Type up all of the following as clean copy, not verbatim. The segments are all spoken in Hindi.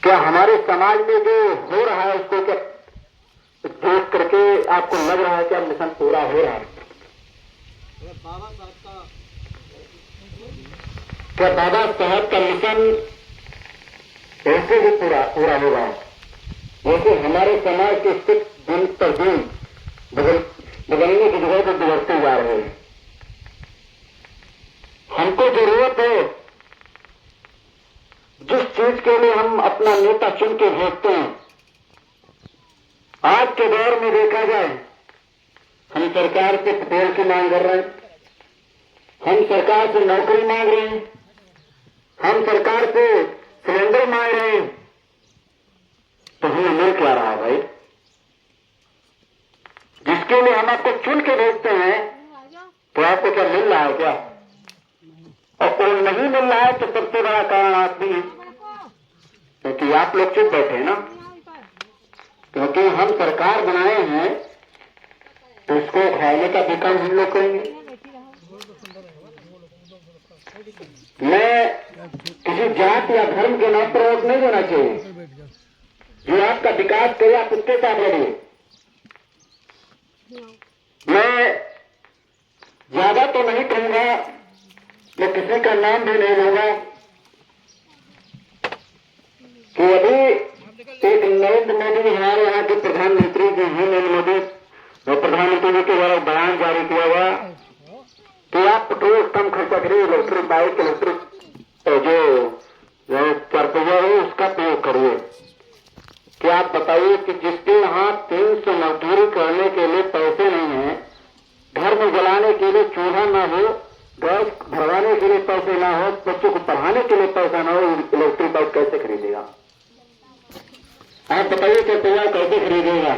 क्या हमारे समाज में जो हो रहा है उसको क्या देख करके आपको लग रहा है कि अब मिशन पूरा हो रहा है? क्या बाबा साहब का मिशन ऐसे ही पूरा होगा जैसे हमारे समाज के स्थित दिन पर दिन बदलने की जगह पर बिगड़ते जा रहे हैं? हमको जरूरत है जिस चीज के लिए हम अपना नेता चुन के भेजते हैं, आज के दौर में देखा जाए हम सरकार से पेट्रोल की मांग कर रहे हैं, हम सरकार से नौकरी मांग रहे हैं, हम सरकार से सिलेंडर मांग रहे हैं, तो हमें मिल क्या रहा है भाई? जिसके लिए हम आपको चुन के भेजते हैं तो आपको क्या मिल रहा है क्या? और कोई नहीं मिल रहा है तो सबसे बड़ा कारण आप भी है, क्योंकि आप लोग चुप बैठे ना। क्योंकि हम सरकार बनाए हैं तो उसको खाने का भी काम हम लोग करेंगे। मैं किसी जात या धर्म के नाम पर वोट नहीं देना चाहिए। जो आपका विकास करे आप उसके साथ लड़िए। मैं ज्यादा तो नहीं कहूंगा, मैं किसी का नाम भी नहीं लूंगा कि अभी एक नरेंद्र मोदी हमारे यहाँ के प्रधानमंत्री जी हैं, नरेंद्र मोदी, और प्रधानमंत्री जी के द्वारा बयान जारी किया हुआ कि आप पेट्रोल कम खर्चा करिए, इलेक्ट्रिक बाइक, इलेक्ट्रिक जो चारपहिया है उसका प्रयोग करिए। क्या आप बताइए कि जिसके यहाँ 300 मजदूरी करने के लिए पैसे नहीं है, घर में जलाने के लिए चूल्हा न हो, गैस भरवाने के लिए पैसे ना हो, बच्चों को पढ़ाने के लिए पैसा ना हो, इलेक्ट्रिक बाइक कैसे खरीदेगा? आप बताइए चारपहिया कैसे खरीदेगा?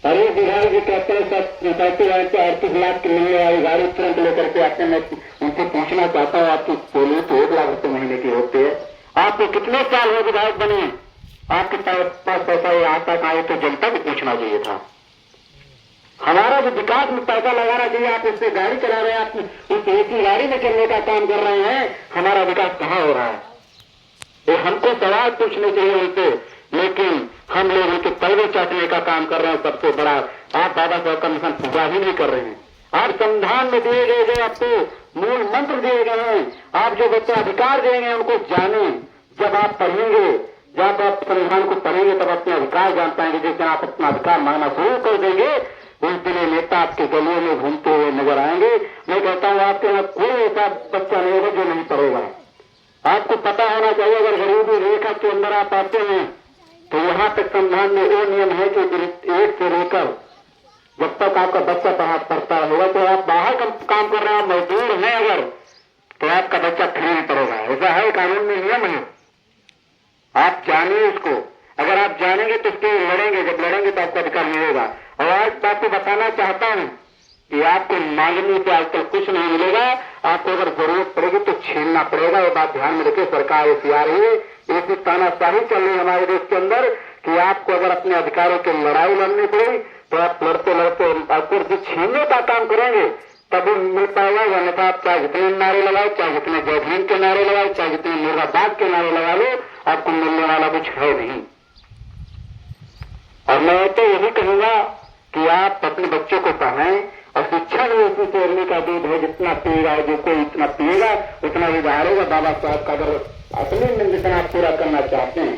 अरे बिहार जी कहते हैं 38 लाख की मिलने वाली गाड़ी तुरंत लेकर के आते हैं। मैं उनसे पूछना चाहता हूँ, आपकी बोली तो 1 लाख रुपए महीने की होती है, आपको कितने साल हो विधायक बने? आपके पास पैसा आज तक आए तो जनता को पूछना चाहिए था। हमारा जो विकास में पैसा लगाना चाहिए, आप उससे गाड़ी चला रहे हैं, आप उस एक गाड़ी में चलने का काम कर रहे हैं, हमारा विकास कहाँ हो रहा है? तो हमको सवाल पूछने चाहिए उनसे, लेकिन हम लोग उनके पैसे चाटने का काम कर रहे हैं। सबसे बड़ा आप बाबा साहब का मिशन पूरा ही नहीं कर रहे हैं। आप संविधान में दिए गए जो आपको मूल मंत्र दिए गए हैं, आप जो बच्चा अधिकार देंगे उनको जाने। जब आप पढ़ेंगे, जब आप संविधान को पढ़ेंगे तब अपने अधिकार जान पाएंगे। जिस दिन आप अपना अधिकार मांगना शुरू कर देंगे उस दिन नेता आपके गलियों में घूमते हुए नजर आएंगे। मैं कहता हूँ आपके यहाँ कोई ऐसा बच्चा नहीं होगा जो नहीं पढ़ेगा। आपको पता होना चाहिए, अगर गरीबी रेखा के अंदर आप आते हैं तो यहाँ तक संविधान में वो नियम है कि 1 से लेकर जब तक आपका बच्चा पढ़ता होगा, तो आप बाहर काम कर रहे हैं, मजदूर हैं अगर, तो आपका बच्चा फ्री में पढ़ेगा। ऐसा है, कानून में नियम है। आप जानिए उसको, अगर आप जानेंगे तो उसके लड़ेंगे, जब लड़ेंगे तो आपका अधिकार मिलेगा। और आज आपको बताना चाहता हूँ कि आपको मांगने से आजकल कुछ नहीं मिलेगा। आपको अगर जरूरत पड़ेगी तो छीनना पड़ेगा। ये बात ध्यान में रखिए। सरकार ऐसी आ रही है, ऐसी तानाशाही चल रही है हमारे देश के अंदर कि आपको अगर अपने अधिकारों की लड़ाई लड़नी पड़ेगी तो आप लड़ते लड़ते आपको छीनने का काम करेंगे तभी मिल पाएगा। अन्यथा आप चाहे जितने नारे लगाओ, चाहे जितने जय भीम के नारे लगाओ, चाहे जितने मुर्दाबाद के नारे लगा लो, आपको मिलने वाला कुछ है नहीं। और मैं तो यही कहूंगा कि आप अपने बच्चों को पढ़ाएं, और शिक्षा में उसी शेरनी का दूध है, जितना पिएगा, जो कोई इतना पिएगा उतना ही बाहरेगा। बाबा साहब का अगर असली मिशन आप पूरा करना चाहते हैं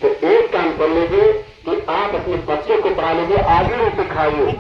तो एक काम कर लीजिए कि आप अपने बच्चे को पढ़ा लीजिए, आगे भी सिखाइए।